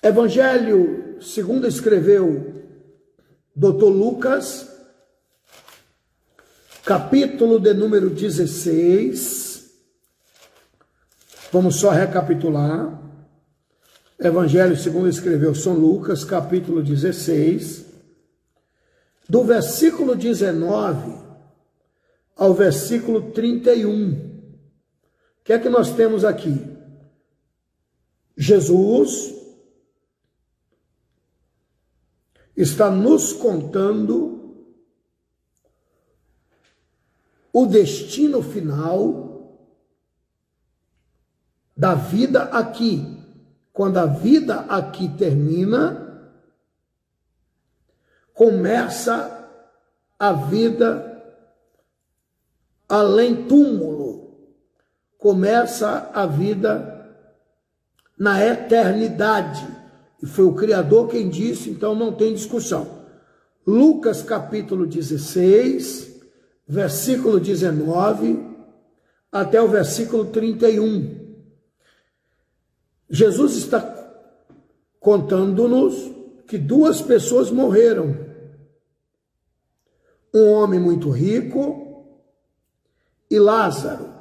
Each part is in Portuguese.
Evangelho segundo escreveu Dr. Lucas, capítulo de número 16. Vamos só recapitular. Evangelho segundo escreveu São Lucas, capítulo 16, do versículo 19 ao versículo 31. O que é que nós temos aqui? Jesus está nos contando o destino final da vida aqui. Quando a vida aqui termina, começa a vida além túmulo, começa a vida na eternidade. E foi o Criador quem disse, então não tem discussão. Lucas capítulo 16, versículo 19 até o versículo 31. Jesus está contando-nos que duas pessoas morreram. Um homem muito rico e Lázaro.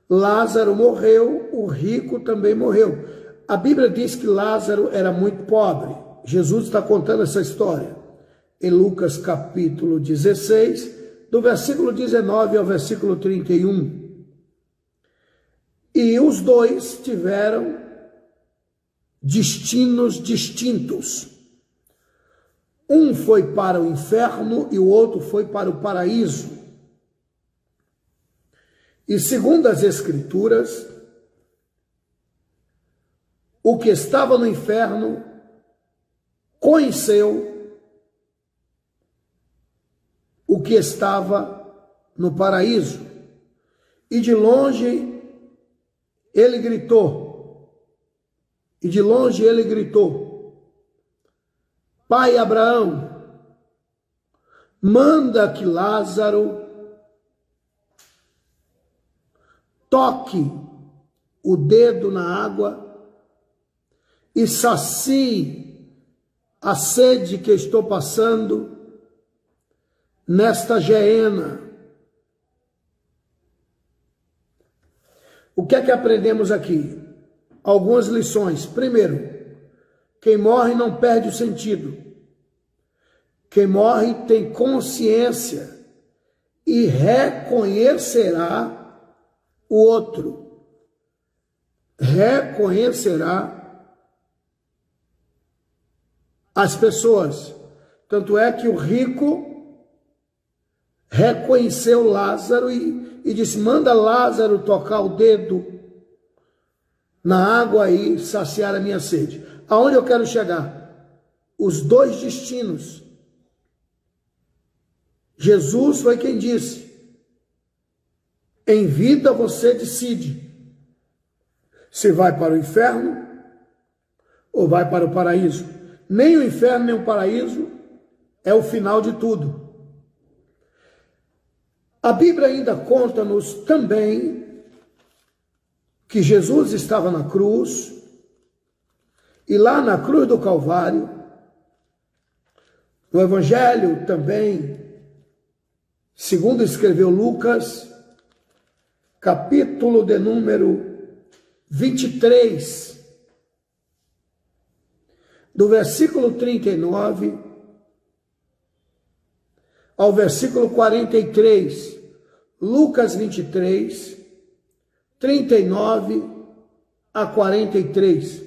Lázaro morreu, o rico também morreu. A Bíblia diz que Lázaro era muito pobre. Jesus está contando essa história em Lucas capítulo 16, do versículo 19 ao versículo 31. E os dois tiveram destinos distintos. Um foi para o inferno e o outro foi para o paraíso. E segundo as Escrituras, o que estava no inferno conheceu o que estava no paraíso. E de longe ele gritou, Pai Abraão, manda que Lázaro toque o dedo na água e sacie a sede que estou passando nesta geena. O que é que aprendemos aqui? Algumas lições. Primeiro, quem morre não perde o sentido. Quem morre tem consciência e reconhecerá o outro. Reconhecerá as pessoas. Tanto é que o rico reconheceu Lázaro e disse, manda Lázaro tocar o dedo na água e saciar a minha sede. Aonde eu quero chegar? Os dois destinos. Jesus foi quem disse, em vida você decide se vai para o inferno ou vai para o paraíso. Nem o inferno nem o paraíso é o final de tudo. A Bíblia ainda conta-nos também que Jesus estava na cruz, e lá na cruz do Calvário, no Evangelho também, segundo escreveu Lucas, capítulo de número 23, do versículo 39 ao versículo 43, Lucas 23, 39 a 43.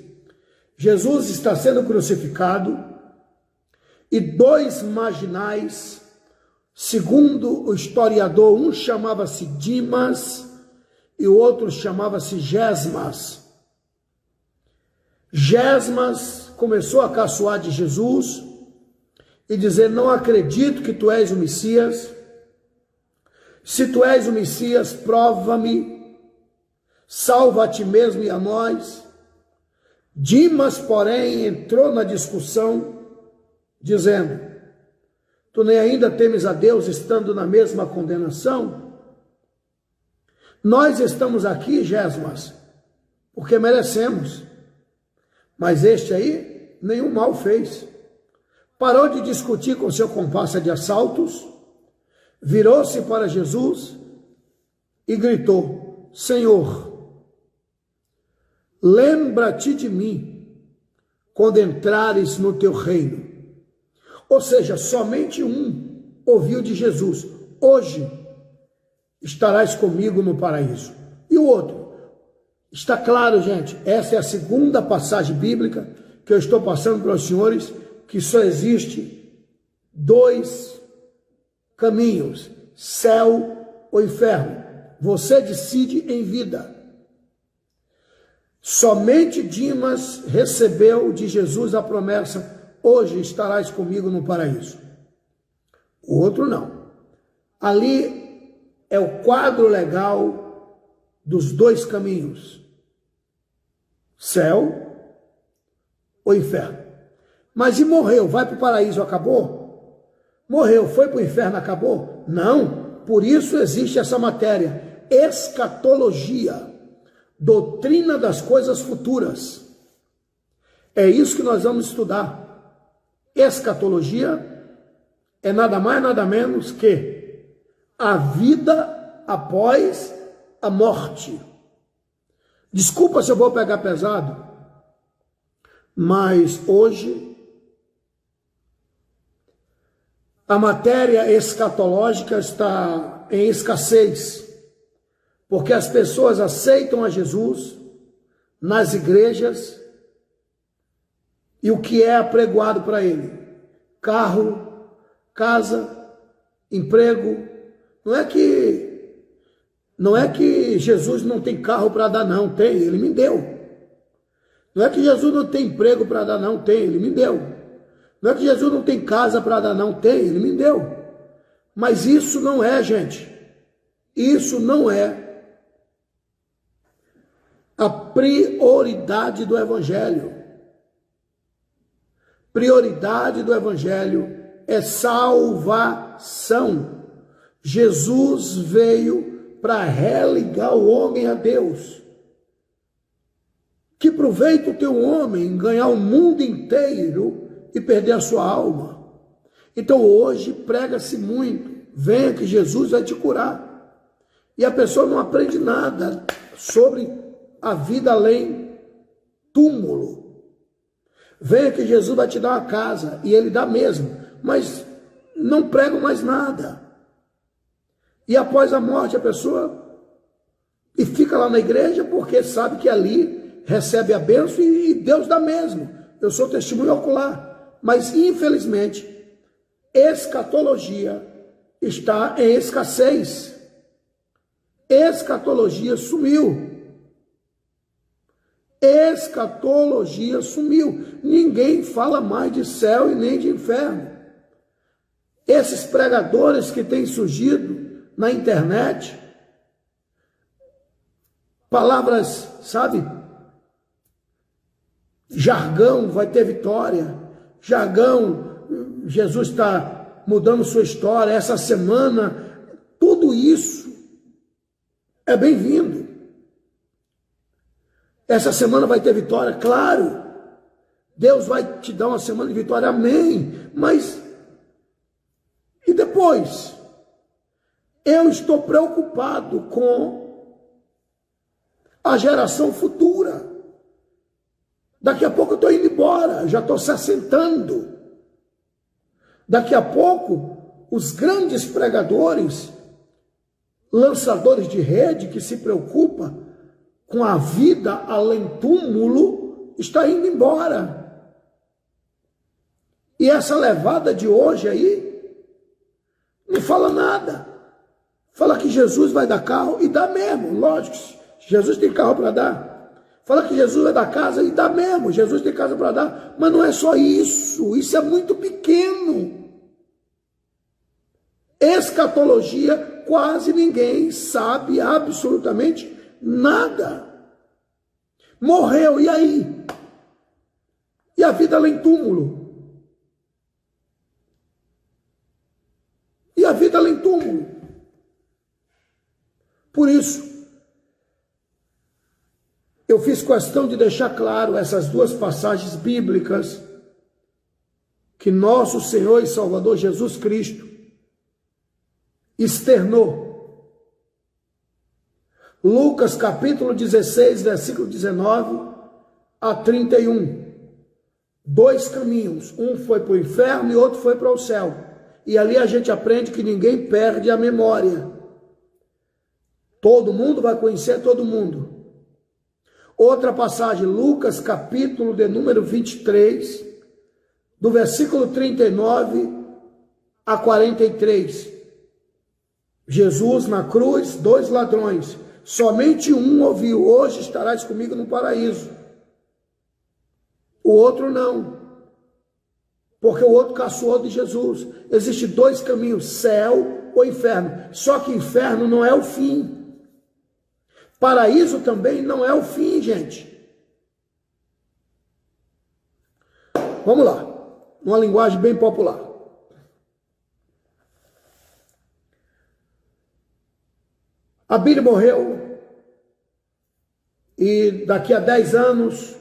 Jesus está sendo crucificado e dois marginais, segundo o historiador, um chamava-se Dimas e o outro chamava-se Gesmas. Gesmas começou a caçoar de Jesus e dizer, não acredito que tu és o Messias. Se tu és o Messias, prova-me, salva a ti mesmo e a nós. Dimas, porém, entrou na discussão, dizendo, tu nem ainda temes a Deus estando na mesma condenação? Nós estamos aqui, Gesmas, porque merecemos. Mas este aí, nenhum mal fez. Parou de discutir com seu comparsa de assaltos, virou-se para Jesus e gritou: Senhor, lembra-te de mim quando entrares no teu reino. Ou seja, somente um ouviu de Jesus: hoje estarás comigo no paraíso. E o outro? Está claro, gente, essa é a segunda passagem bíblica que eu estou passando para os senhores, que só existe dois caminhos, céu ou inferno. Você decide em vida. Somente Dimas recebeu de Jesus a promessa: hoje estarás comigo no paraíso. O outro não. Ali é o quadro legal dos dois caminhos, céu ou inferno. Mas e morreu? Vai para o paraíso, acabou? Morreu, foi para o inferno, acabou? Não, por isso existe essa matéria, escatologia, doutrina das coisas futuras. É isso que nós vamos estudar. Escatologia é nada mais, nada menos que a vida após a morte. Desculpa se eu vou pegar pesado, mas hoje a matéria escatológica está em escassez, porque as pessoas aceitam a Jesus nas igrejas e o que é apregoado para ele? Carro, casa, emprego. Não é que Jesus não tem carro para dar, não, tem, ele me deu. Não é que Jesus não tem emprego para dar, não, tem, ele me deu. Não é que Jesus não tem casa para dar, não, tem, ele me deu. Mas isso não é, gente, isso não é a prioridade do Evangelho. Prioridade do Evangelho é salvação. Jesus veio para religar o homem a Deus. Que proveito tem um homem ganhar o mundo inteiro e perder a sua alma? Então hoje prega-se muito: venha que Jesus vai te curar. E a pessoa não aprende nada sobre a vida além túmulo. Venha que Jesus vai te dar uma casa, e ele dá mesmo, mas não pregam mais nada. E após a morte a pessoa e fica lá na igreja porque sabe que ali recebe a bênção e Deus dá mesmo. Eu sou testemunho ocular. Mas infelizmente escatologia está em escassez. Escatologia sumiu. Escatologia sumiu. Ninguém fala mais de céu e nem de inferno. Esses pregadores que têm surgido na internet, palavras, sabe? Jargão, vai ter vitória. Jargão, Jesus está mudando sua história. Essa semana, tudo isso é bem-vindo. Essa semana vai ter vitória, claro. Deus vai te dar uma semana de vitória, amém. Mas, e depois? Eu estou preocupado com a geração futura. Daqui a pouco eu estou indo embora, já estou se assentando. Daqui a pouco, os grandes pregadores, lançadores de rede, que se preocupam com a vida além túmulo, está indo embora. E essa levada de hoje aí, não fala nada. Fala que Jesus vai dar carro, e dá mesmo, lógico, Jesus tem carro para dar. Fala que Jesus vai dar casa, e dá mesmo, Jesus tem casa para dar. Mas não é só isso, isso é muito pequeno. Escatologia, quase ninguém sabe absolutamente nada. Morreu, e aí? E a vida além túmulo? E a vida além túmulo? Por isso, eu fiz questão de deixar claro essas duas passagens bíblicas que nosso Senhor e Salvador Jesus Cristo externou. Lucas capítulo 16, versículo 19 a 31. Dois caminhos, um foi para o inferno e outro foi para o céu. E ali a gente aprende que ninguém perde a memória. Todo mundo vai conhecer todo mundo. Outra passagem, Lucas capítulo de número 23, do versículo 39 a 43. Jesus na cruz, dois ladrões. Somente um ouviu: hoje estarás comigo no paraíso. O outro não, porque o outro caçoou de Jesus. Existem dois caminhos, céu ou inferno. Só que inferno não é o fim. Paraíso também não é o fim, gente. Vamos lá, uma linguagem bem popular. Abílio morreu e daqui a 10 anos,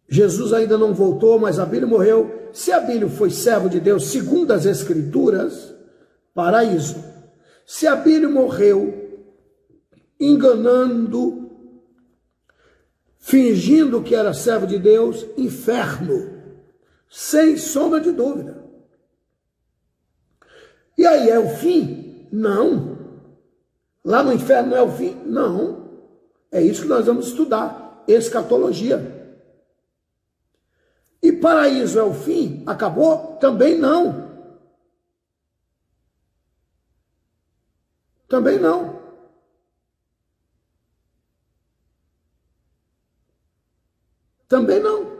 Jesus ainda não voltou, mas Abílio morreu. Se Abílio foi servo de Deus, segundo as Escrituras, paraíso. Se Abílio morreu enganando, fingindo que era servo de Deus, inferno, sem sombra de dúvida. E aí é o fim? Não. Lá no inferno não é o fim? Não. É isso que nós vamos estudar, escatologia. E paraíso é o fim? Acabou? Também não. Também não. Também não.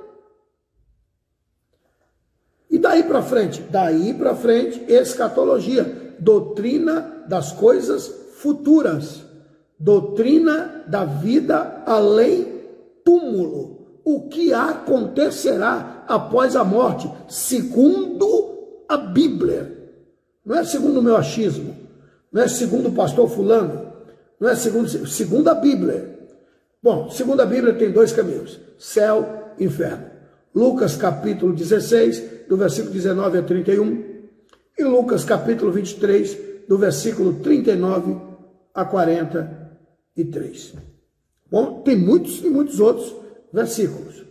E daí para frente? Daí para frente, escatologia, doutrina das coisas futuras, doutrina da vida além túmulo, o que acontecerá após a morte, segundo a Bíblia. Não é segundo o meu achismo, não é segundo o pastor fulano, não é segundo a Bíblia. Bom, segundo a Bíblia tem dois caminhos, céu e inferno. Lucas capítulo 16, do versículo 19 a 31, e Lucas capítulo 23, do versículo 39 a 43. Bom, tem muitos e muitos outros versículos.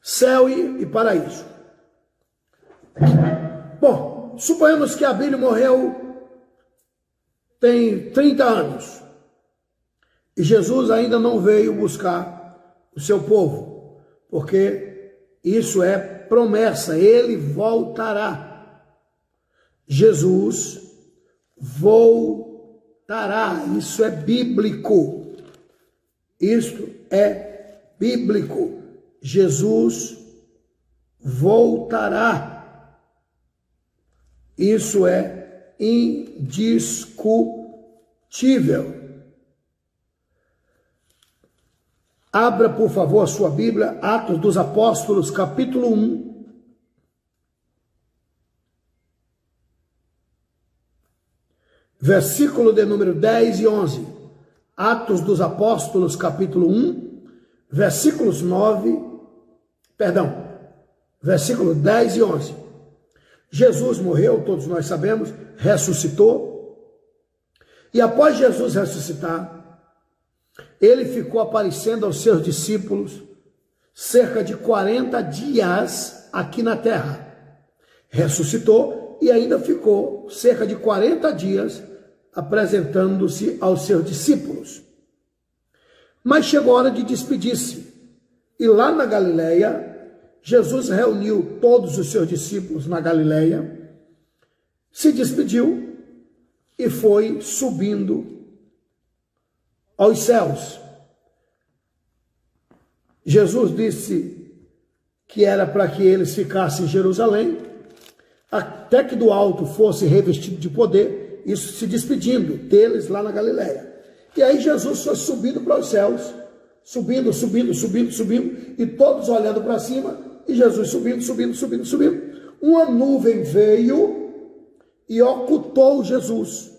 Céu e paraíso. Bom, suponhamos que Abílio morreu tem 30 anos e Jesus ainda não veio buscar o seu povo, porque isso é promessa, ele voltará. Jesus voltará, isso é bíblico. Isto é bíblico. Jesus voltará. Isso é indiscutível. Abra, por favor, a sua Bíblia, Atos dos Apóstolos, capítulo 1. Versículo de número 10 e 11. Atos dos Apóstolos, capítulo 1, versículo 10 e 11. Jesus morreu, todos nós sabemos, ressuscitou. E após Jesus ressuscitar, ele ficou aparecendo aos seus discípulos cerca de 40 dias aqui na terra. Ressuscitou e ainda ficou cerca de 40 dias apresentando-se aos seus discípulos. Mas chegou a hora de despedir-se. E lá na Galileia, Jesus reuniu todos os seus discípulos na Galileia, se despediu e foi subindo aos céus. Jesus disse que era para que eles ficassem em Jerusalém, até que do alto fosse revestido de poder, isso se despedindo deles lá na Galileia. E aí Jesus foi subindo para os céus, subindo, e todos olhando para cima, e Jesus subindo. Uma nuvem veio e ocultou Jesus.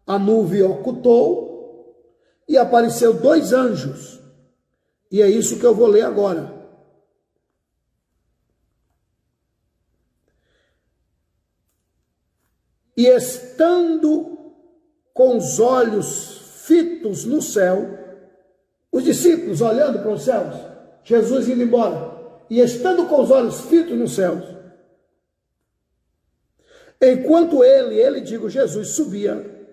a nuvem ocultou e apareceu 2 anjos. E é isso que eu vou ler agora. E estando com os olhos fitos no céu, os discípulos olhando para os céus, Jesus indo embora, e estando com os olhos fitos nos céus, enquanto ele, digo Jesus, subia,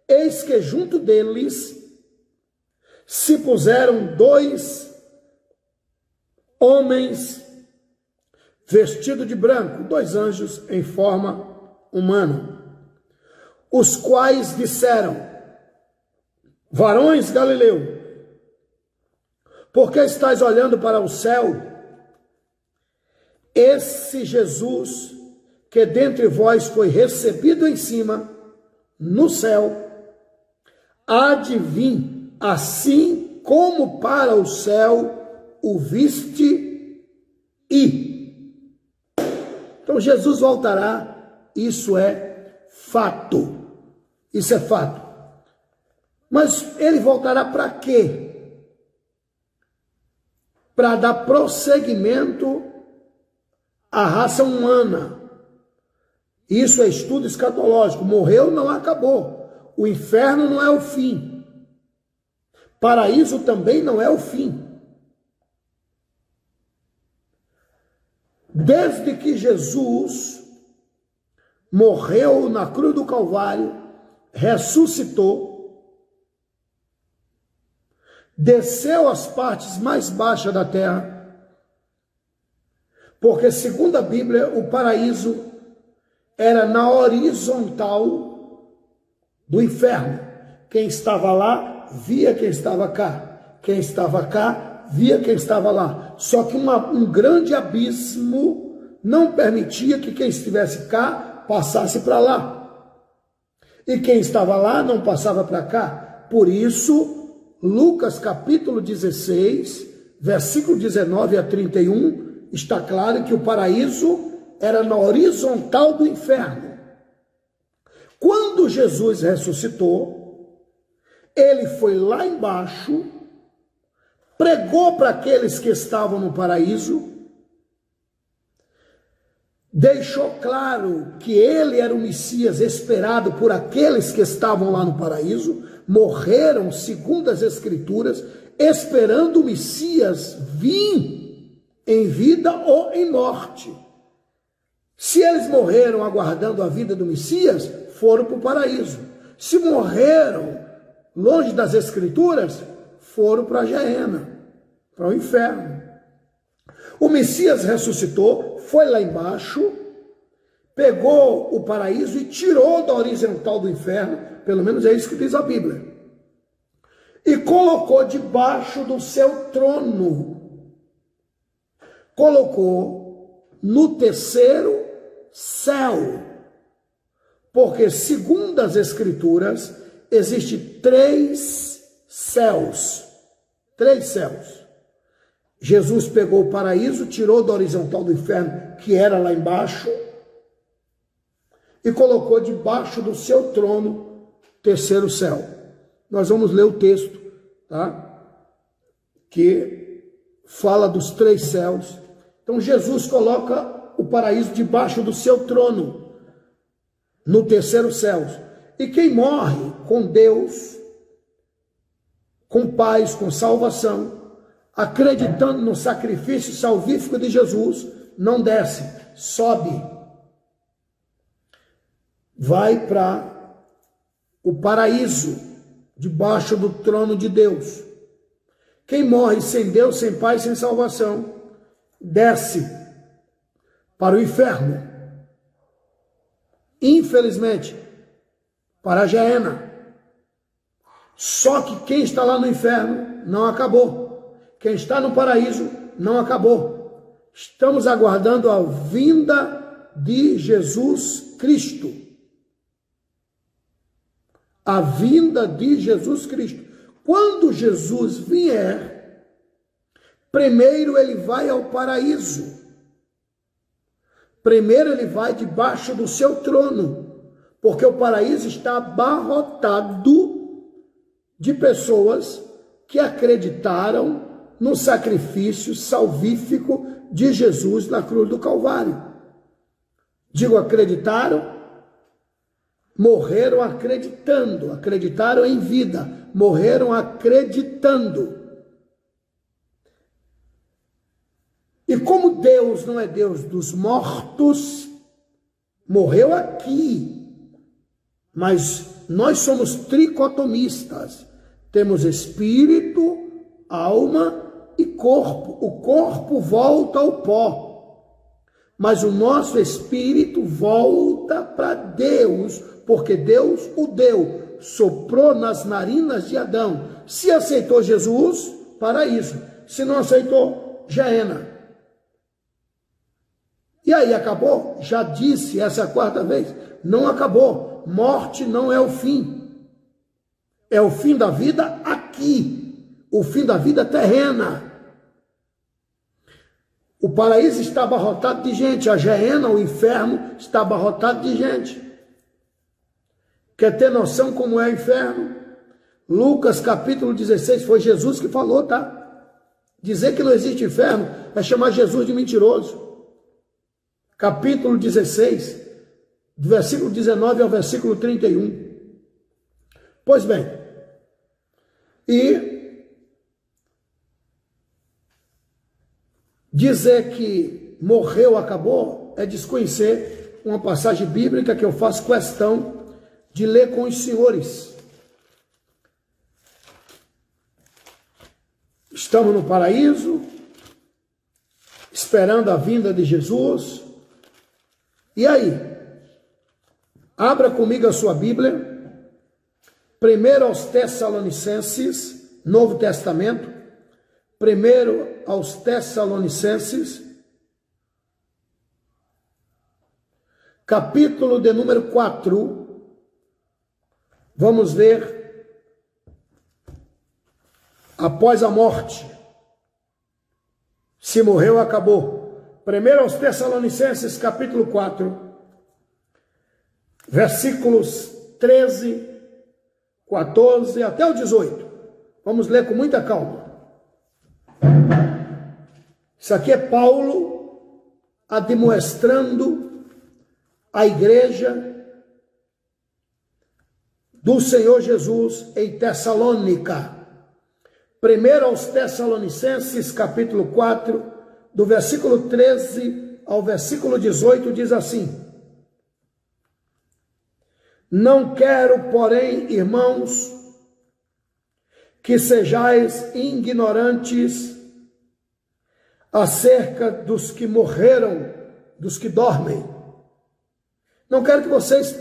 eis que junto deles se puseram 2 homens vestidos de branco, 2 anjos em forma humana, os quais disseram: varões Galileu, por que estáis olhando para o céu? Esse Jesus que dentre vós foi recebido em cima, no céu, há de vir, assim como para o céu o viste ir. Então Jesus voltará, isso é fato. Isso é fato. Mas ele voltará para quê? Para dar prosseguimento à raça humana. Isso é estudo escatológico. Morreu, não acabou. O inferno não é o fim. Paraíso também não é o fim. Desde que Jesus morreu na cruz do Calvário, ressuscitou, desceu às partes mais baixas da terra, porque, segundo a Bíblia, o paraíso era na horizontal do inferno. Quem estava lá, via quem estava cá. Quem estava cá, via quem estava lá. Só que um grande abismo não permitia que quem estivesse cá passasse para lá. E quem estava lá não passava para cá. Por isso, Lucas capítulo 16, versículo 19 a 31, está claro que o paraíso era na horizontal do inferno. Quando Jesus ressuscitou, ele foi lá embaixo, pregou para aqueles que estavam no paraíso, deixou claro que ele era o Messias esperado por aqueles que estavam lá no paraíso, morreram, segundo as Escrituras, esperando o Messias vir em vida ou em morte. Se eles morreram aguardando a vida do Messias, foram para o paraíso. Se morreram longe das Escrituras, foram para a Geena, para o inferno. O Messias ressuscitou, foi lá embaixo, pegou o paraíso e tirou da horizontal do inferno, pelo menos é isso que diz a Bíblia, e colocou debaixo do seu trono. Colocou no terceiro céu, porque segundo as Escrituras existem 3 céus. 3 céus. Jesus pegou o paraíso, tirou da horizontal do inferno, que era lá embaixo, e colocou debaixo do seu trono, terceiro céu. Nós vamos ler o texto, tá? Que fala dos 3 céus. Então Jesus coloca o paraíso debaixo do seu trono, no terceiro céu. E quem morre com Deus, com paz, com salvação, acreditando no sacrifício salvífico de Jesus, não desce, sobe, vai para o paraíso, debaixo do trono de Deus. Quem morre sem Deus, sem paz, sem salvação, desce para o inferno, infelizmente, para a Geena. Só que quem está lá no inferno não acabou. Quem está no paraíso não acabou. Estamos aguardando a vinda de Jesus Cristo. A vinda de Jesus Cristo. Quando Jesus vier, primeiro ele vai ao paraíso. Primeiro ele vai debaixo do seu trono, porque o paraíso está abarrotado de pessoas que acreditaram no sacrifício salvífico de Jesus na cruz do Calvário. Digo, acreditaram, morreram acreditando, acreditaram em vida, morreram acreditando. E como Deus não é Deus dos mortos, morreu aqui, mas nós somos tricotomistas, temos espírito, alma e corpo. O corpo volta ao pó, mas o nosso espírito volta para Deus, porque Deus o deu, soprou nas narinas de Adão. Se aceitou Jesus, paraíso. Se não aceitou, Geena. E aí, acabou? Já disse essa quarta vez, não acabou. Morte não é o fim. É o fim da vida aqui, o fim da vida terrena. O paraíso está abarrotado de gente, a Geena, o inferno, está abarrotado de gente. Quer ter noção como é o inferno? Lucas capítulo 16, foi Jesus que falou, tá? Dizer que não existe inferno é chamar Jesus de mentiroso. Capítulo 16, do versículo 19 ao versículo 31. Pois bem, e dizer que morreu, acabou, é desconhecer uma passagem bíblica que eu faço questão de ler com os senhores. Estamos no paraíso, esperando a vinda de Jesus. E aí? Abra comigo a sua Bíblia, 1 aos Tessalonicenses, Novo Testamento, 1 aos Tessalonicenses, capítulo de número 4, vamos ver, após a morte, se morreu, acabou. 1 aos Tessalonicenses, capítulo 4, versículos 13, 14 até o 18. Vamos ler com muita calma. Isso aqui é Paulo admoestrando a igreja do Senhor Jesus em Tessalônica. 1 aos Tessalonicenses, capítulo 4, do versículo 13 ao versículo 18, diz assim: Não quero, porém, irmãos, que sejais ignorantes acerca dos que morreram, dos que dormem. Não quero que vocês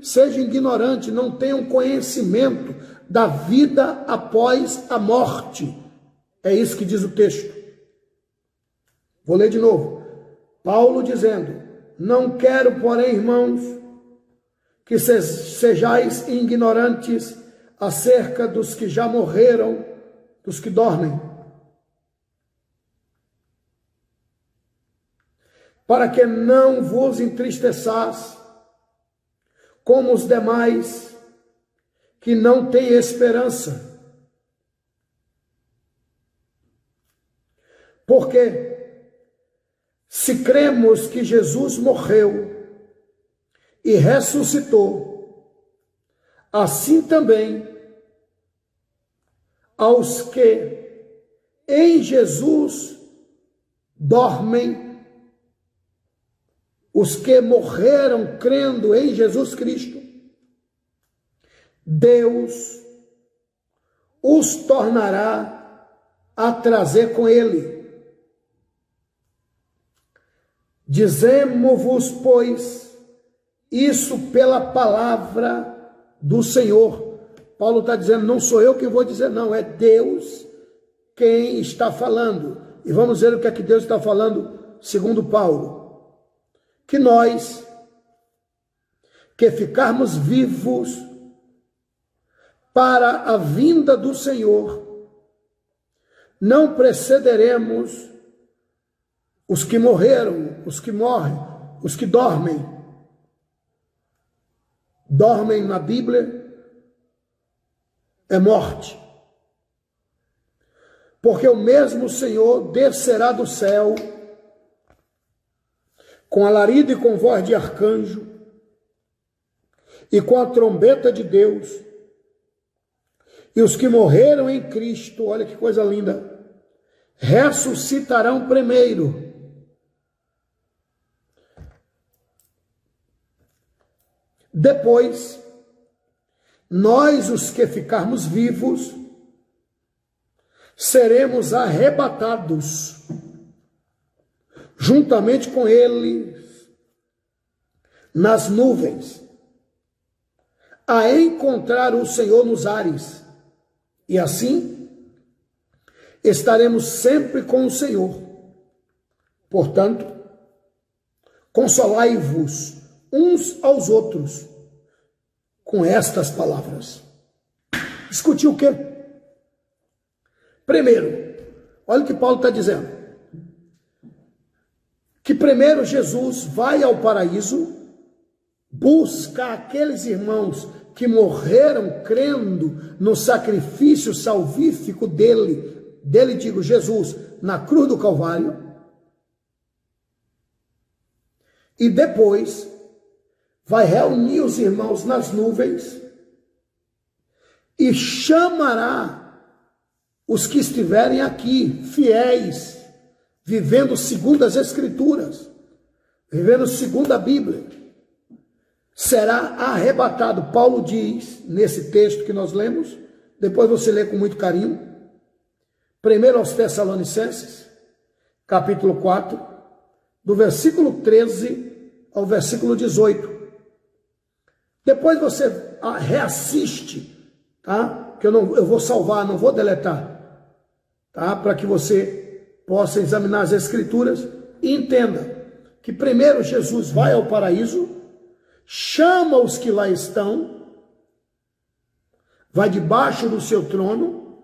sejam ignorantes, não tenham conhecimento da vida após a morte. É isso que diz o texto. Vou ler de novo. Paulo dizendo: Não quero, porém, irmãos, que sejais ignorantes acerca dos que já morreram, dos que dormem, para que não vos entristeçais como os demais que não têm esperança. Porque se cremos que Jesus morreu e ressuscitou, assim também aos que em Jesus dormem, os que morreram crendo em Jesus Cristo, Deus os tornará a trazer com ele. Dizemo-vos, pois, isso pela palavra do Senhor. Paulo está dizendo, não sou eu que vou dizer, não, é Deus quem está falando. E vamos ver o que é que Deus está falando, segundo Paulo. Que nós, que ficarmos vivos para a vinda do Senhor, não precederemos os que morreram, os que morrem, os que dormem. dormem na Bíblia é morte. Porque o mesmo Senhor descerá do céu com alarido e com voz de arcanjo e com a trombeta de Deus, e os que morreram em Cristo, olha que coisa linda, ressuscitarão primeiro. Depois, nós, os que ficarmos vivos, seremos arrebatados juntamente com eles nas nuvens, a encontrar o Senhor nos ares, e assim estaremos sempre com o Senhor. Portanto, consolai-vos uns aos outros com estas palavras. Discutir o quê? Primeiro, olha o que Paulo está dizendo. Que primeiro Jesus vai ao paraíso, busca aqueles irmãos que morreram crendo no sacrifício salvífico dele, digo, Jesus, na cruz do Calvário, e depois vai reunir os irmãos nas nuvens e chamará os que estiverem aqui, fiéis, vivendo segundo as Escrituras, vivendo segundo a Bíblia, será arrebatado. Paulo diz, nesse texto que nós lemos, depois você lê com muito carinho, primeiro aos Tessalonicenses, capítulo 4, do versículo 13 ao versículo 18. Depois você reassiste, tá? Que eu vou salvar, não vou deletar, tá? Para que você possa examinar as Escrituras e entenda que primeiro Jesus vai ao paraíso, chama os que lá estão, vai debaixo do seu trono,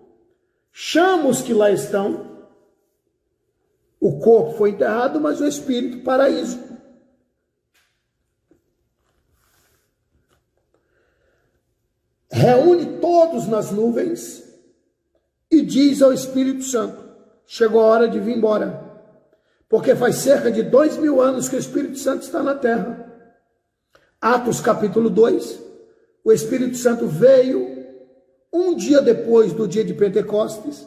chama os que lá estão, o corpo foi enterrado, mas o espírito, paraíso. Reúne todos nas nuvens e diz ao Espírito Santo, chegou a hora de vir embora, porque faz cerca de 2000 anos que o Espírito Santo está na terra. Atos capítulo 2, o Espírito Santo veio um dia depois do dia de Pentecostes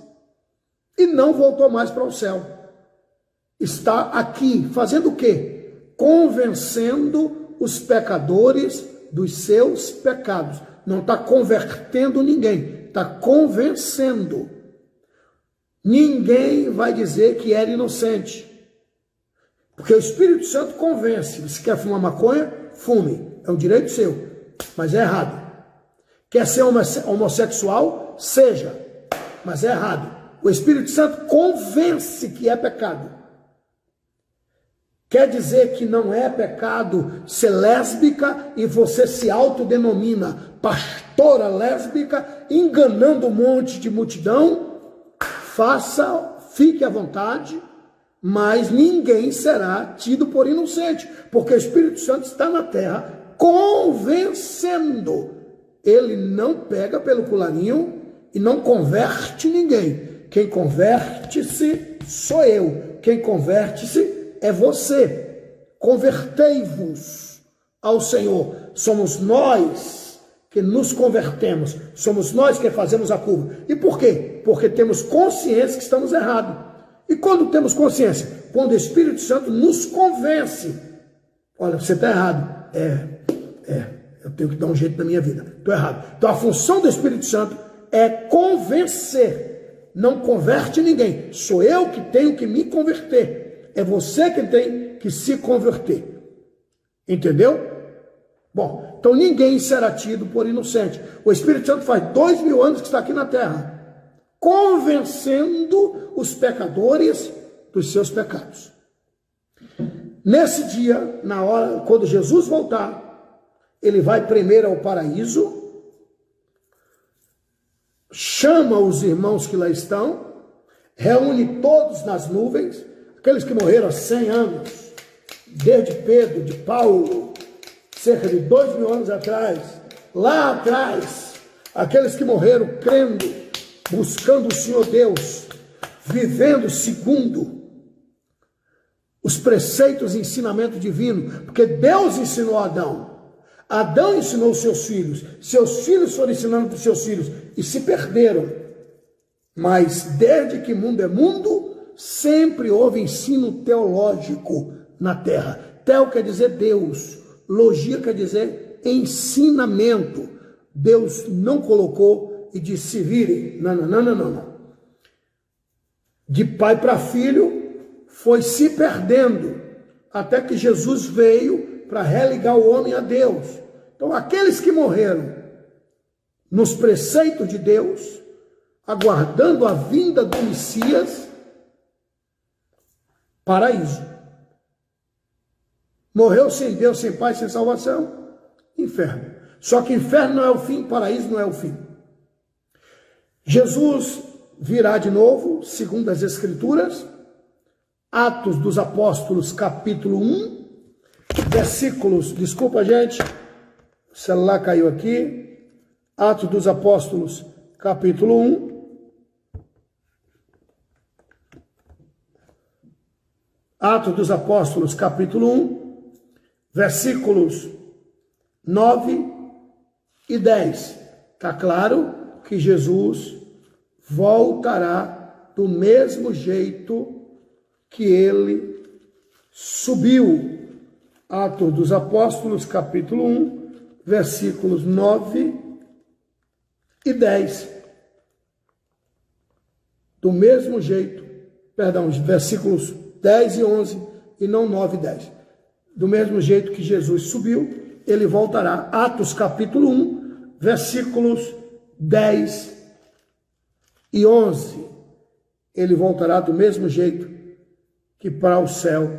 e não voltou mais para o céu. Está aqui fazendo o quê? Convencendo os pecadores dos seus pecados. Não está convertendo ninguém, está convencendo. Ninguém vai dizer que era inocente, porque o Espírito Santo convence. Você quer fumar maconha? Fume, é um direito seu, mas é errado. Quer ser homossexual? Seja, mas é errado. O Espírito Santo convence que é pecado. Quer dizer que não é pecado ser lésbica e você se autodenomina pastora lésbica, enganando um monte de multidão? Faça, fique à vontade, mas ninguém será tido por inocente, porque o Espírito Santo está na terra convencendo. Ele não pega pelo colarinho e não converte ninguém. Quem converte-se sou eu. Quem converte-se é você. Convertei-vos ao Senhor. Somos nós que nos convertemos. Somos nós que fazemos a curva. E por quê? Porque temos consciência que estamos errados. E quando temos consciência? Quando o Espírito Santo nos convence. Olha, você está errado. Eu tenho que dar um jeito na minha vida. Estou errado. Então a função do Espírito Santo é convencer. Não converte ninguém. Sou eu que tenho que me converter. É você que tem que se converter. Entendeu? Bom, então ninguém será tido por inocente. O Espírito Santo faz 2000 anos que está aqui na terra, convencendo os pecadores dos seus pecados. Nesse dia, na hora, quando Jesus voltar, ele vai primeiro ao paraíso, chama os irmãos que lá estão, reúne todos nas nuvens, aqueles que morreram há 100 anos, desde Pedro, de Paulo, cerca de 2000 anos atrás, lá atrás, aqueles que morreram crendo, buscando o Senhor Deus, vivendo segundo os preceitos e ensinamento divino, porque Deus ensinou a Adão. Adão ensinou seus filhos foram ensinando para os seus filhos e se perderam. Mas desde que mundo é mundo, sempre houve ensino teológico na terra. Teo quer dizer Deus, logia quer dizer ensinamento. Deus não colocou e disse: se virem. Não. De pai para filho, foi se perdendo, até que Jesus veio para religar o homem a Deus. Então, aqueles que morreram nos preceitos de Deus, aguardando a vinda do Messias, paraíso. Morreu sem Deus, sem Pai, sem salvação, inferno. Só que inferno não é o fim, paraíso não é o fim. Jesus virá de novo, segundo as Escrituras, Atos dos Apóstolos, capítulo 1, versículos, desculpa gente, o celular caiu aqui, Atos dos Apóstolos, capítulo 1, Atos dos Apóstolos, capítulo 1, versículos 9 e 10, está claro que Jesus voltará do mesmo jeito que ele subiu. Atos dos Apóstolos, capítulo 1, versículos 9 e 10. Do mesmo jeito, versículos 10 e 11, e não 9 e 10. Do mesmo jeito que Jesus subiu, ele voltará. Atos, capítulo 1, versículos 10 e 11. Ele voltará do mesmo jeito que para o céu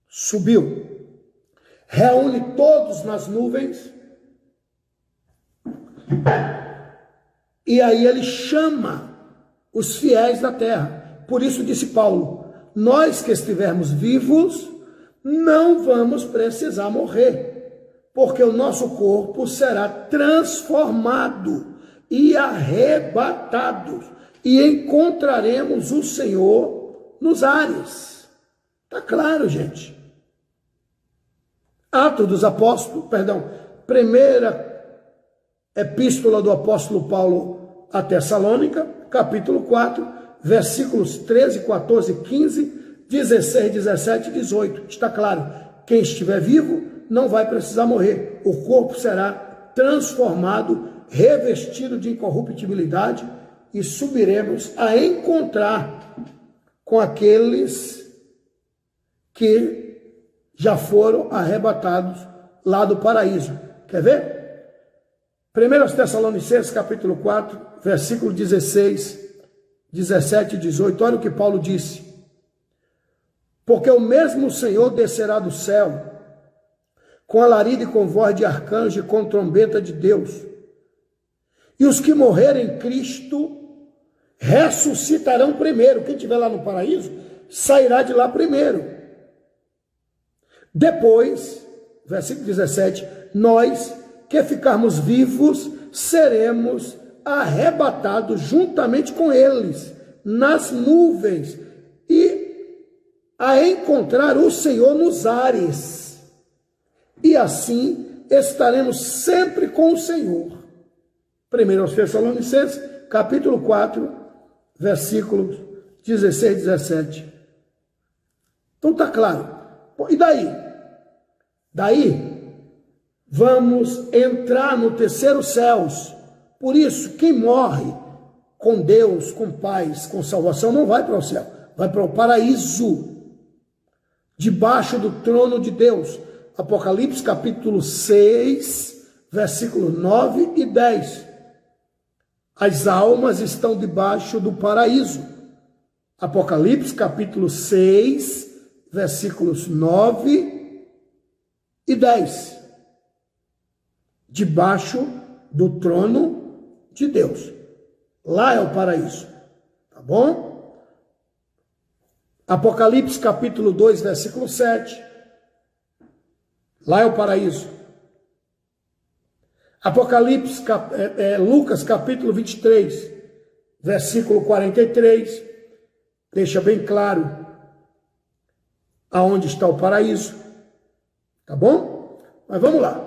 subiu. Reúne todos nas nuvens, e aí ele chama os fiéis da terra. Por isso disse Paulo: nós que estivermos vivos, não vamos precisar morrer, porque o nosso corpo será transformado e arrebatado, e encontraremos o Senhor nos ares. Está claro, gente? Atos dos Apóstolos, primeira epístola do apóstolo Paulo a Tessalônica, capítulo 4, versículos 13, 14, 15, 16, 17 e 18. Está claro, quem estiver vivo não vai precisar morrer. O corpo será transformado, revestido de incorruptibilidade, e subiremos a encontrar com aqueles que já foram arrebatados lá do paraíso. Quer ver? 1 Tessalonicenses, capítulo 4, versículo 16, 17 e 18. Olha o que Paulo disse: porque o mesmo Senhor descerá do céu, com alarido e com voz de arcanjo e com trombeta de Deus, e os que morrerem em Cristo ressuscitarão primeiro. Quem estiver lá no paraíso sairá de lá primeiro. Depois, versículo 17, nós que ficarmos vivos seremos arrebatados juntamente com eles nas nuvens e a encontrar o Senhor nos ares, e assim estaremos sempre com o Senhor. 1 Tessalonicenses, capítulo 4, versículos 16 e 17. Então está claro. E daí? Daí, vamos entrar no terceiro céus. Por isso, quem morre com Deus, com paz, com salvação, não vai para o céu, vai para o paraíso, debaixo do trono de Deus. Apocalipse, capítulo 6, versículos 9 e 10. As almas estão debaixo do paraíso. Apocalipse, capítulo 6, versículos 9 e 10. Debaixo do trono de Deus. Lá é o paraíso. Tá bom? Apocalipse, capítulo 2, versículo 7. Lá é o paraíso. Apocalipse, Lucas capítulo 23, versículo 43, deixa bem claro aonde está o paraíso. Tá bom? Mas vamos lá.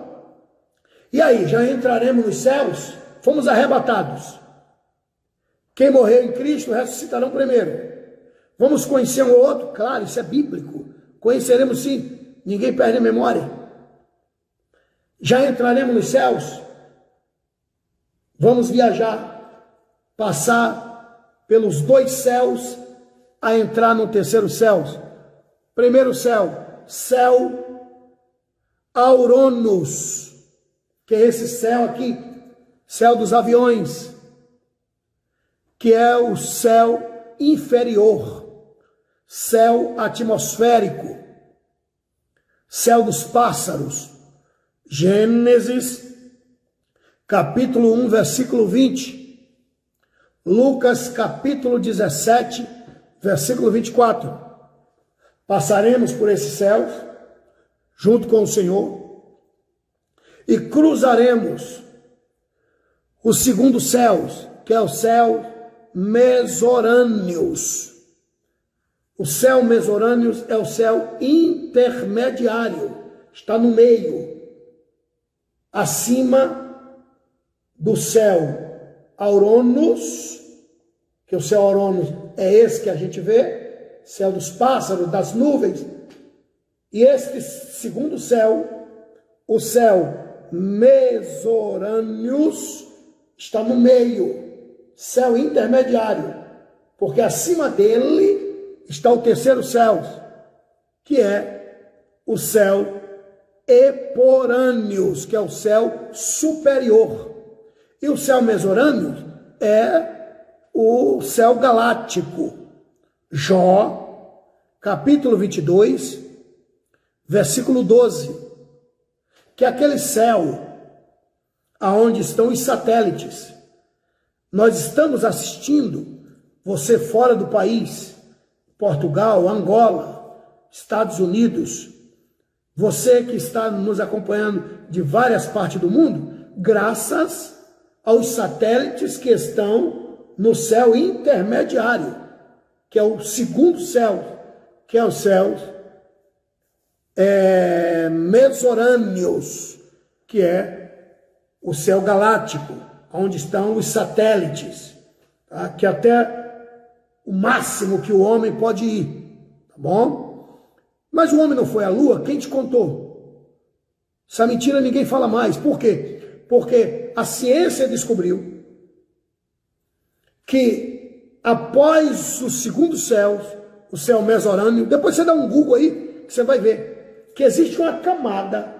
E aí, já entraremos nos céus? Fomos arrebatados. Quem morreu em Cristo ressuscitarão primeiro. Vamos conhecer um ou outro? Claro, isso é bíblico. Conheceremos sim. Ninguém perde a memória. Já entraremos nos céus? Vamos viajar, passar pelos 2 céus, a entrar no terceiro céu. Primeiro céu, céu Auranos, que é esse céu aqui, céu dos aviões, que é o céu inferior, céu atmosférico, céu dos pássaros. Gênesis capítulo 1, versículo 20. Lucas capítulo 17, versículo 24. Passaremos por esses céus, junto com o Senhor, e cruzaremos os segundos céus, que é o céu Mesorâneos. O céu Mesorâneos é o céu intermediário, está no meio, acima do céu Auranos, que o céu Auranos é esse que a gente vê, céu dos pássaros, das nuvens, e este segundo céu, o céu Mesorâneos, está no meio, céu intermediário, porque acima dele está o terceiro céu, que é o céu Eporâneos, que é o céu superior. E o céu Mesorâneos é o céu galáctico. Jó, capítulo 22, versículo 12, que é aquele céu aonde estão os satélites. Nós estamos assistindo, você fora do país, Portugal, Angola, Estados Unidos, você que está nos acompanhando de várias partes do mundo, graças aos satélites que estão no céu intermediário, que é o segundo céu, que é o céu Mesorâneos, que é o céu galáctico, onde estão os satélites, tá? Que até o máximo que o homem pode ir, tá bom? Mas o homem não foi à Lua, quem te contou? Essa mentira ninguém fala mais. Por quê? Porque a ciência descobriu que após o segundo céu, o céu Mesorâneo, depois você dá um Google aí, que você vai ver que existe uma camada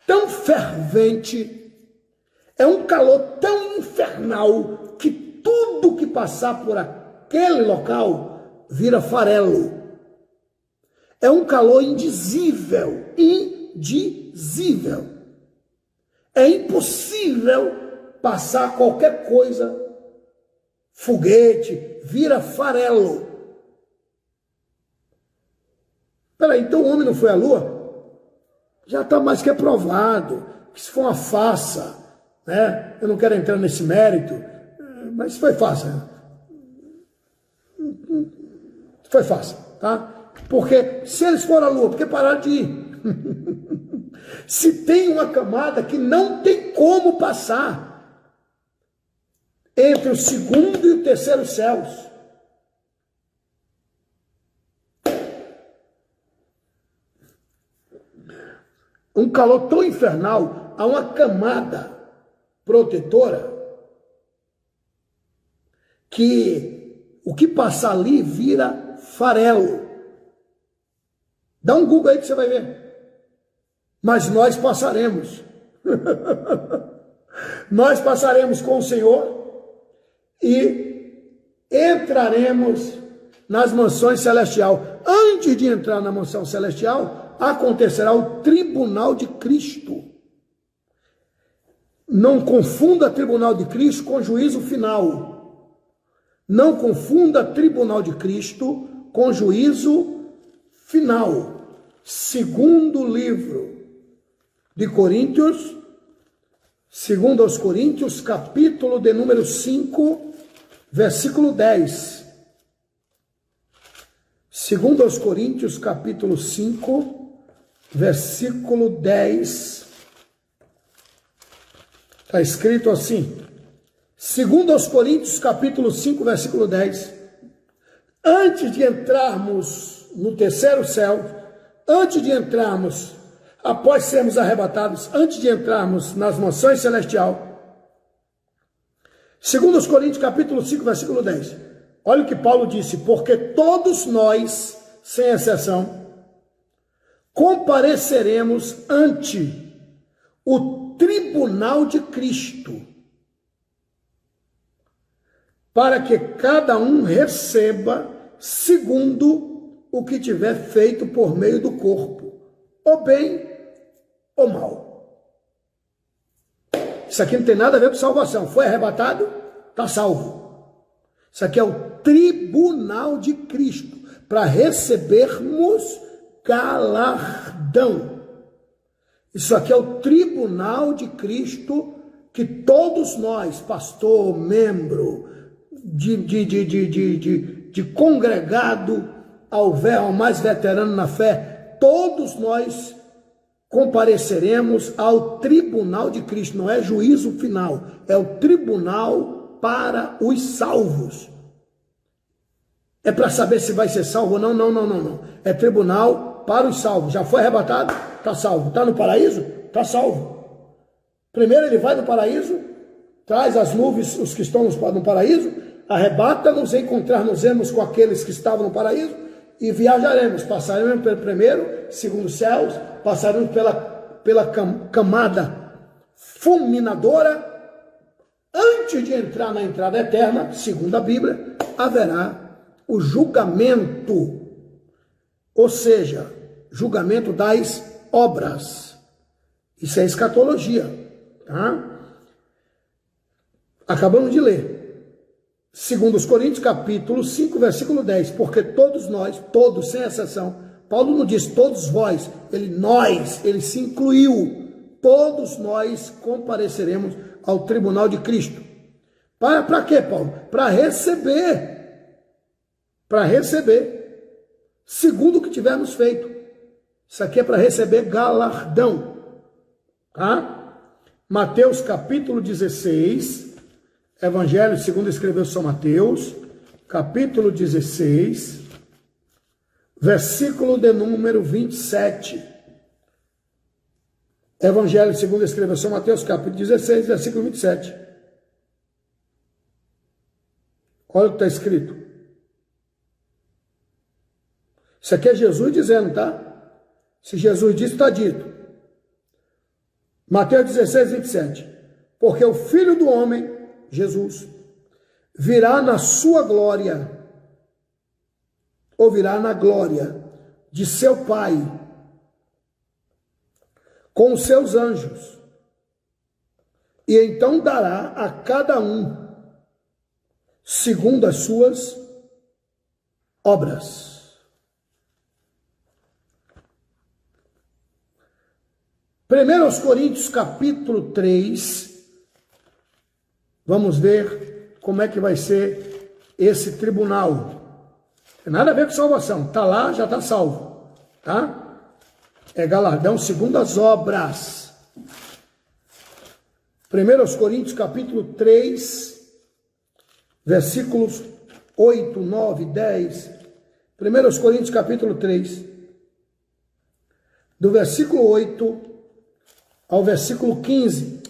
tão fervente, é um calor tão infernal, que tudo que passar por aquele local vira farelo. É um calor indizível, indizível. É impossível passar qualquer coisa, foguete, vira farelo. Peraí, então o homem não foi à Lua? Já está mais que provado, que isso foi uma farsa, né? Eu não quero entrar nesse mérito, mas foi farsa. Foi farsa, tá? Porque se eles foram à Lua, por que pararam de ir? Se tem uma camada que não tem como passar entre o segundo e o terceiro céus. Um calor tão infernal, há uma camada protetora que o que passar ali vira farelo. Dá um Google aí que você vai ver. Mas nós passaremos. Nós passaremos com o Senhor e entraremos nas mansões celestiais. Antes de entrar na mansão celestial, acontecerá o tribunal de Cristo. Não confunda tribunal de Cristo com juízo final. Não confunda tribunal de Cristo com juízo final. Segundo livro de Coríntios, segundo aos Coríntios, capítulo de número 5, versículo 10. Segundo aos Coríntios, capítulo 5, versículo 10. Está escrito assim. Segundo aos Coríntios, capítulo 5, versículo 10. Antes de entrarmos no terceiro céu, antes de entrarmos, após sermos arrebatados, antes de entrarmos nas mansões celestial, segundo aos Coríntios, capítulo 5, versículo 10. Olha o que Paulo disse: porque todos nós, sem exceção, compareceremos ante o tribunal de Cristo, para que cada um receba segundo o que tiver feito por meio do corpo, ou bem ou mal. Isso aqui não tem nada a ver com salvação. Foi arrebatado, está salvo. Isso aqui é o tribunal de Cristo, para recebermos galardão. Isso aqui é o tribunal de Cristo, que todos nós, pastor, membro, de congregado ao mais veterano na fé, todos nós compareceremos ao tribunal de Cristo. Não é juízo final, é o tribunal para os salvos. É para saber se vai ser salvo ou não, não. É tribunal para os salvos. Já foi arrebatado? Está salvo. Está no paraíso? Está salvo. Primeiro ele vai no paraíso, traz as nuvens, os que estão no paraíso, arrebata-nos, encontrar-nos com aqueles que estavam no paraíso e viajaremos. Passaremos pelo primeiro, segundo céus, passaremos pela camada fulminadora. Antes de entrar na entrada eterna, segundo a Bíblia, haverá o julgamento, ou seja, julgamento das obras. Isso é escatologia, tá? Acabamos de ler. Segundo os Coríntios, capítulo 5, versículo 10, porque todos nós, todos, sem exceção, Paulo não diz todos vós, ele se incluiu, todos nós compareceremos ao tribunal de Cristo. Para quê, Paulo? Para receber, segundo o que tivermos feito. Isso aqui é para receber galardão, tá? Mateus capítulo 16, Evangelho segundo escreveu São Mateus, capítulo 16, versículo de número 27. Evangelho segundo escreveu São Mateus, capítulo 16, versículo 27. Olha o que está escrito. Isso aqui é Jesus dizendo, tá? Se Jesus disse, está dito. Mateus 16, 27. Porque o Filho do Homem, Jesus, virá na sua glória, ou virá na glória de seu Pai, com os seus anjos, e então dará a cada um segundo as suas obras. Primeiro aos Coríntios, capítulo 3, vamos ver como é que vai ser esse tribunal. Tem nada a ver com salvação. Está lá, já está salvo. Tá? É galardão segundo as obras. 1 aos Coríntios, capítulo 3, versículos 8, 9, 10. 1 aos Coríntios, capítulo 3, do versículo 8 ao versículo 15.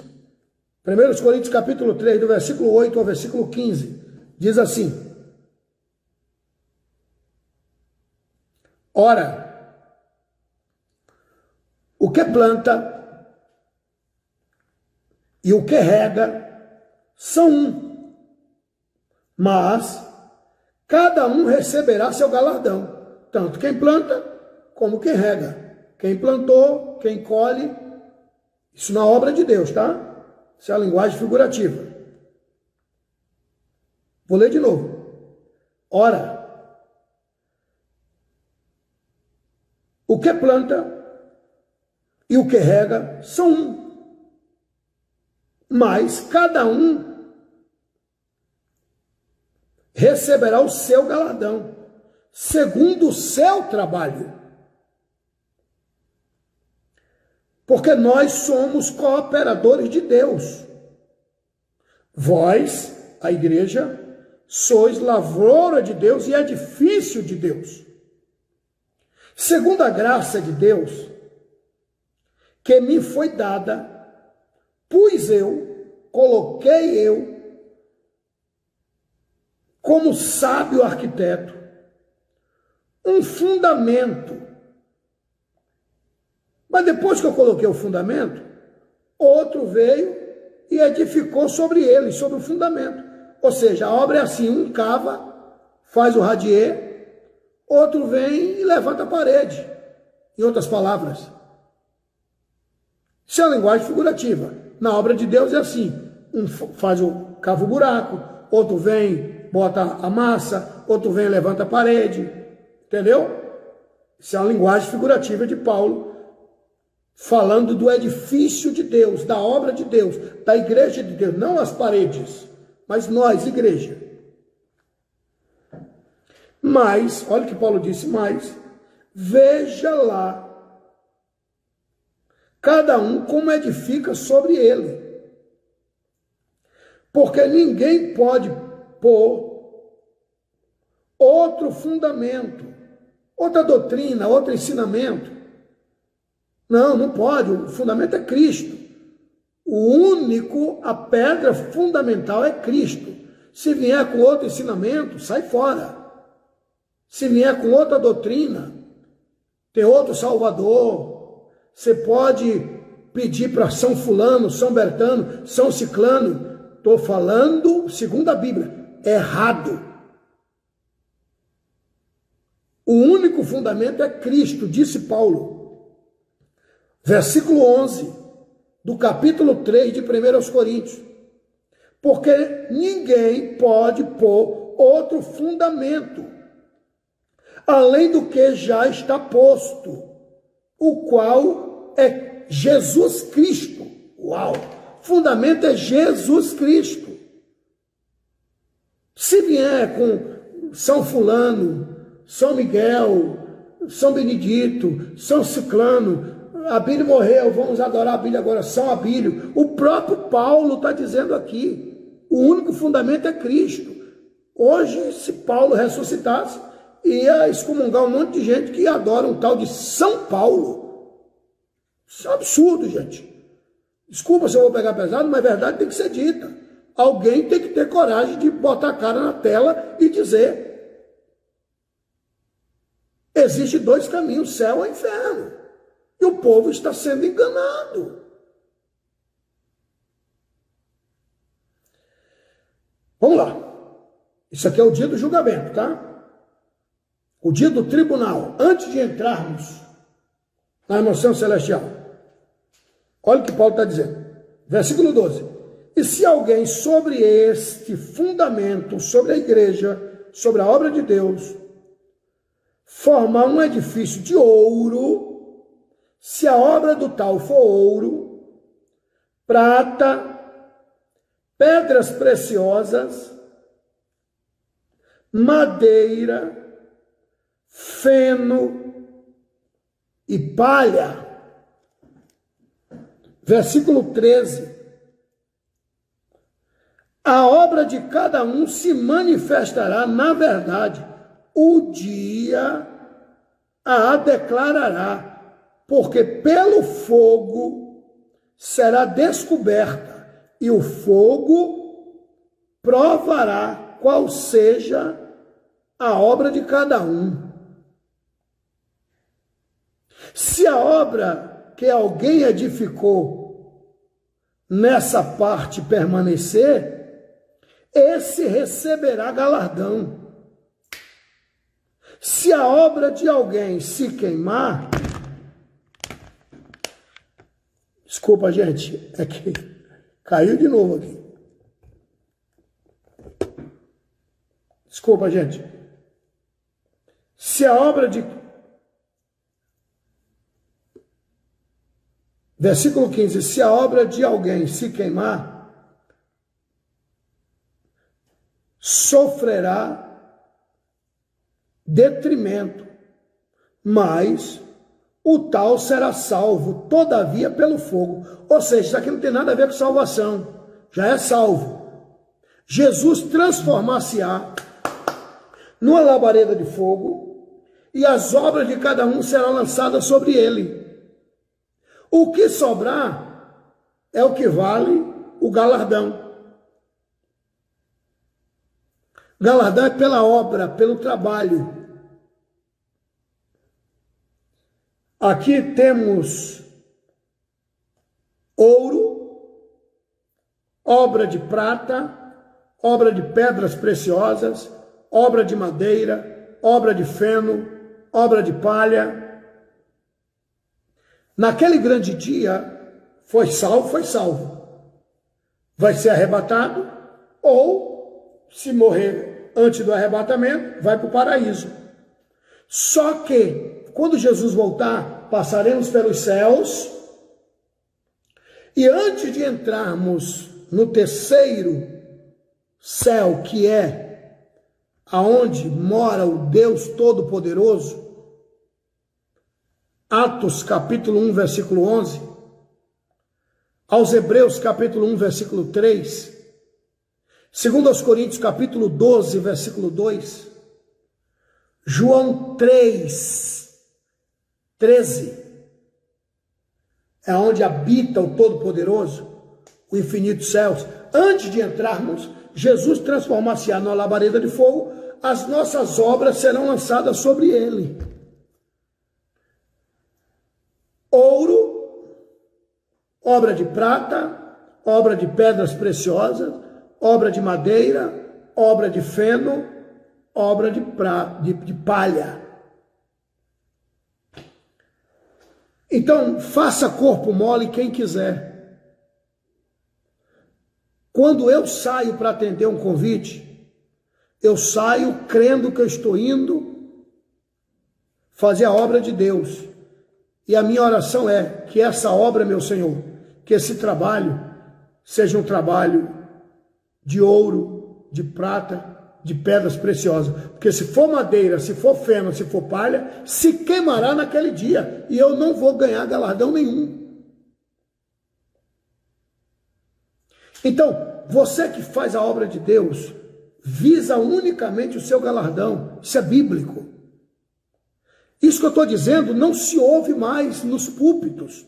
1 Coríntios capítulo 3, do versículo 8 ao versículo 15, diz assim: ora, o que planta e o que rega são um, mas cada um receberá seu galardão, tanto quem planta como quem rega. Quem plantou, quem colhe, isso na obra de Deus, tá? Isso é a linguagem figurativa. Vou ler de novo. Ora, o que planta e o que rega são um. Mas cada um receberá o seu galardão, segundo o seu trabalho. Porque nós somos cooperadores de Deus. Vós, a igreja, sois lavoura de Deus e edifício de Deus. Segundo a graça de Deus, que me foi dada, coloquei eu, como sábio arquiteto, um fundamento. Mas depois que eu coloquei o fundamento, outro veio e edificou sobre ele, sobre o fundamento. Ou seja, a obra é assim, um cava, faz o radier, outro vem e levanta a parede. Em outras palavras, isso é uma linguagem figurativa. Na obra de Deus é assim, um faz cava o buraco, outro vem, bota a massa, outro vem e levanta a parede. Entendeu? Isso é uma linguagem figurativa de Paulo, falando do edifício de Deus, da obra de Deus, da igreja de Deus, não as paredes, mas nós, igreja. Mas, olha o que Paulo disse, mas, veja lá, cada um como edifica sobre ele. Porque ninguém pode pôr outro fundamento, outra doutrina, outro ensinamento. Não, não pode, o fundamento é Cristo. A pedra fundamental é Cristo. Se vier com outro ensinamento, sai fora. Se vier com outra doutrina, tem outro Salvador, você pode pedir para São Fulano, São Bertano, São Ciclano. Estou falando, segundo a Bíblia, errado. O único fundamento é Cristo, disse Paulo. Versículo 11, do capítulo 3 de 1 Coríntios. Porque ninguém pode pôr outro fundamento, além do que já está posto, o qual é Jesus Cristo. Uau! Fundamento é Jesus Cristo. Se vier com São Fulano, São Miguel, São Benedito, São Ciclano, Abílio morreu, vamos adorar Abílio agora, São Abílio. O próprio Paulo está dizendo aqui, o único fundamento é Cristo. Hoje, se Paulo ressuscitasse, ia excomungar um monte de gente que adora um tal de São Paulo. Isso é um absurdo, gente. Desculpa se eu vou pegar pesado, mas a verdade tem que ser dita. Alguém tem que ter coragem de botar a cara na tela e dizer: existe dois caminhos, céu ou inferno. E o povo está sendo enganado. Vamos lá. Isso aqui é o dia do julgamento, tá? O dia do tribunal. Antes de entrarmos na emoção celestial. Olha o que Paulo está dizendo. Versículo 12. E se alguém sobre este fundamento, sobre a igreja, sobre a obra de Deus, formar um edifício de ouro, se a obra do tal for ouro, prata, pedras preciosas, madeira, feno e palha. Versículo 13. A obra de cada um se manifestará na verdade, o dia a declarará, porque pelo fogo será descoberta, e o fogo provará qual seja a obra de cada um. Se a obra que alguém edificou nessa parte permanecer, esse receberá galardão. Se a obra de alguém se queimar, desculpa, gente, é que caiu de novo aqui. Desculpa, gente. Se a obra de... Versículo 15, se a obra de alguém se queimar, sofrerá detrimento, mas o tal será salvo, todavia, pelo fogo. Ou seja, isso aqui não tem nada a ver com salvação, já é salvo. Jesus transformar-se-á numa labareda de fogo, e as obras de cada um serão lançadas sobre ele. O que sobrar é o que vale o galardão. Galardão é pela obra, pelo trabalho. Aqui temos ouro, obra de prata, obra de pedras preciosas, obra de madeira, obra de feno, obra de palha. Naquele grande dia, foi salvo. Vai ser arrebatado, ou, se morrer antes do arrebatamento, vai para o paraíso. Só que, quando Jesus voltar, passaremos pelos céus, e antes de entrarmos no terceiro céu, que é aonde mora o Deus Todo-Poderoso, Atos capítulo 1, versículo 11, aos Hebreus capítulo 1, versículo 3, segundo aos Coríntios capítulo 12, versículo 2, João 3, 13, é onde habita o Todo-Poderoso, o infinito céus. Antes de entrarmos, Jesus transformar-se-á numa labareda de fogo, as nossas obras serão lançadas sobre ele. Ouro, obra de prata, obra de pedras preciosas, obra de madeira, obra de feno, obra de palha. Então, faça corpo mole quem quiser. Quando eu saio para atender um convite, eu saio crendo que eu estou indo fazer a obra de Deus. E a minha oração é que essa obra, meu Senhor, que esse trabalho seja um trabalho de ouro, de prata, de pedras preciosas. Porque se for madeira, se for feno, se for palha, se queimará naquele dia. E eu não vou ganhar galardão nenhum. Então, você que faz a obra de Deus, visa unicamente o seu galardão. Isso é bíblico. Isso que eu estou dizendo não se ouve mais nos púlpitos.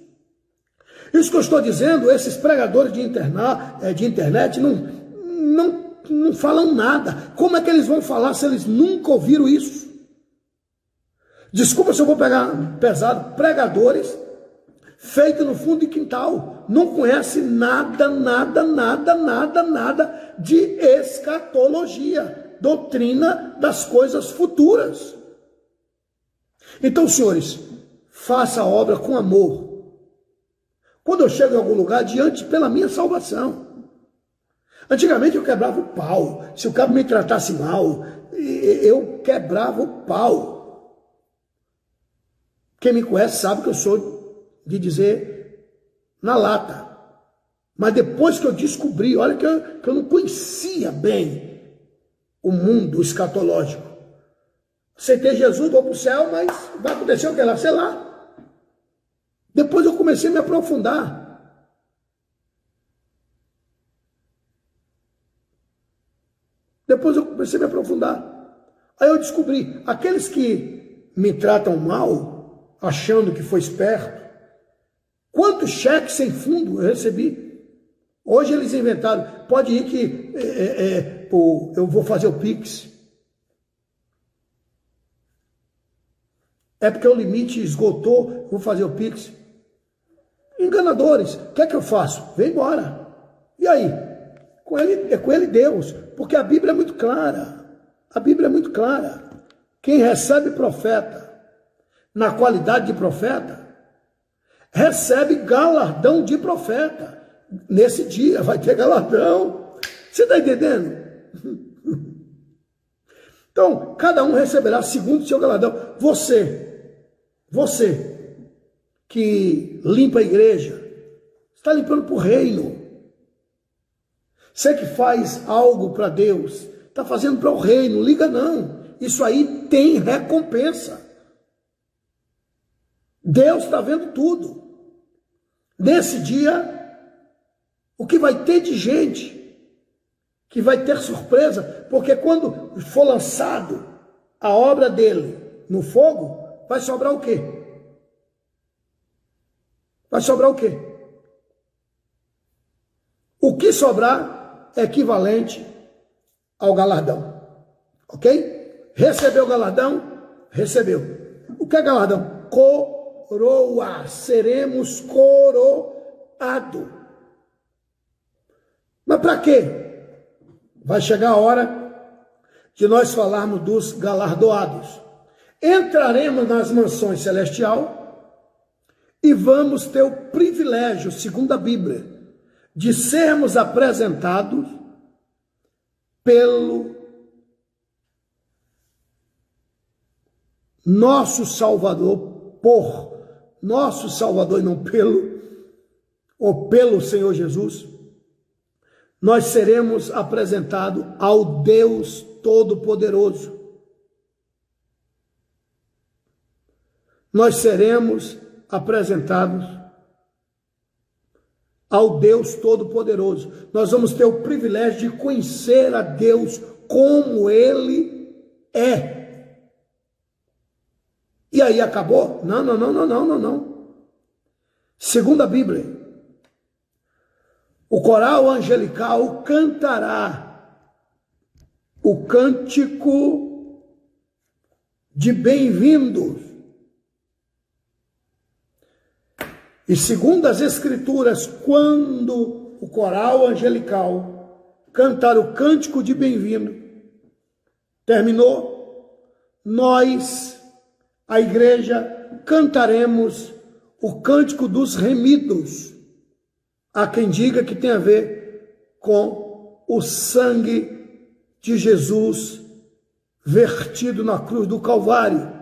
Isso que eu estou dizendo, esses pregadores de internet não falam nada. Como é que eles vão falar se eles nunca ouviram isso? Desculpa se eu vou pegar pesado. Pregadores feitos no fundo de quintal. Não conhece nada de escatologia. Doutrina das coisas futuras. Então, senhores, faça a obra com amor. Quando eu chego em algum lugar, adiante pela minha salvação. Antigamente eu quebrava o pau. Se o cabo me tratasse mal, eu quebrava o pau. Quem me conhece sabe que eu sou de dizer na lata. Mas depois que eu descobri, olha que eu não conhecia bem o mundo escatológico. Aceitei Jesus, vou para o céu, mas vai acontecer o que lá? Sei lá. Depois eu comecei a me aprofundar. Aí eu descobri, aqueles que me tratam mal, achando que foi esperto, quantos cheques sem fundo eu recebi? Hoje eles inventaram, pode ir que eu vou fazer o Pix. É porque o limite esgotou, vou fazer o Pix. Enganadores, o que é que eu faço? Vem embora. E aí? É com ele Deus, porque a Bíblia é muito clara. A Bíblia é muito clara. Quem recebe profeta, na qualidade de profeta, recebe galardão de profeta. Nesse dia vai ter galardão. Você está entendendo? Então, cada um receberá segundo o seu galardão. Você que limpa a igreja, está limpando para o reino. Você que faz algo para Deus, está fazendo para o reino, liga não. Isso aí tem recompensa. Deus está vendo tudo. Nesse dia, o que vai ter de gente que vai ter surpresa, porque quando for lançado a obra dele no fogo, vai sobrar o quê? Vai sobrar o quê? O que sobrar é equivalente ao galardão, ok? Recebeu o galardão? Recebeu. O que é galardão? Coroa. Seremos coroados. Mas para quê? Vai chegar a hora de nós falarmos dos galardoados. Entraremos nas mansões celestial e vamos ter o privilégio, segundo a Bíblia, de sermos apresentados pelo nosso Salvador, por nosso Salvador e não pelo, ou pelo Senhor Jesus. Nós seremos apresentados ao Deus Todo-Poderoso. Nós seremos apresentados ao Deus Todo-Poderoso. Nós vamos ter o privilégio de conhecer a Deus como Ele é. E aí acabou? Não. Segundo a Bíblia, o coral angelical cantará o cântico de bem-vindos. E segundo as Escrituras, quando o coral angelical cantar o cântico de bem-vindo, terminou, nós, a igreja, cantaremos o cântico dos remidos. Há quem diga que tem a ver com o sangue de Jesus vertido na cruz do Calvário.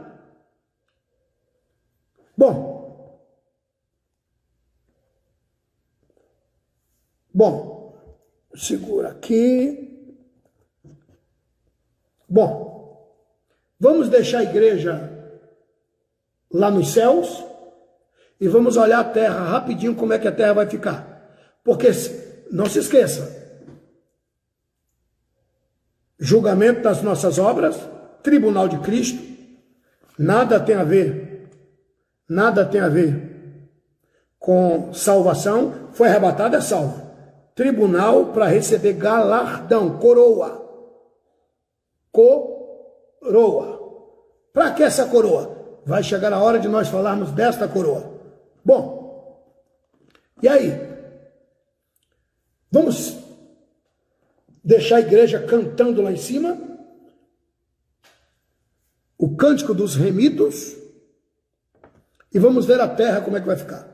Bom, segura aqui. Bom, vamos deixar a igreja lá nos céus e vamos olhar a terra rapidinho, como é que a terra vai ficar. Porque, não se esqueça, julgamento das nossas obras, tribunal de Cristo, nada tem a ver com salvação, foi arrebatado, é salvo. Tribunal para receber galardão, coroa. Para que essa coroa? Vai chegar a hora de nós falarmos desta coroa. Bom, e aí? Vamos deixar a igreja cantando lá em cima o cântico dos remidos e vamos ver a terra como é que vai ficar.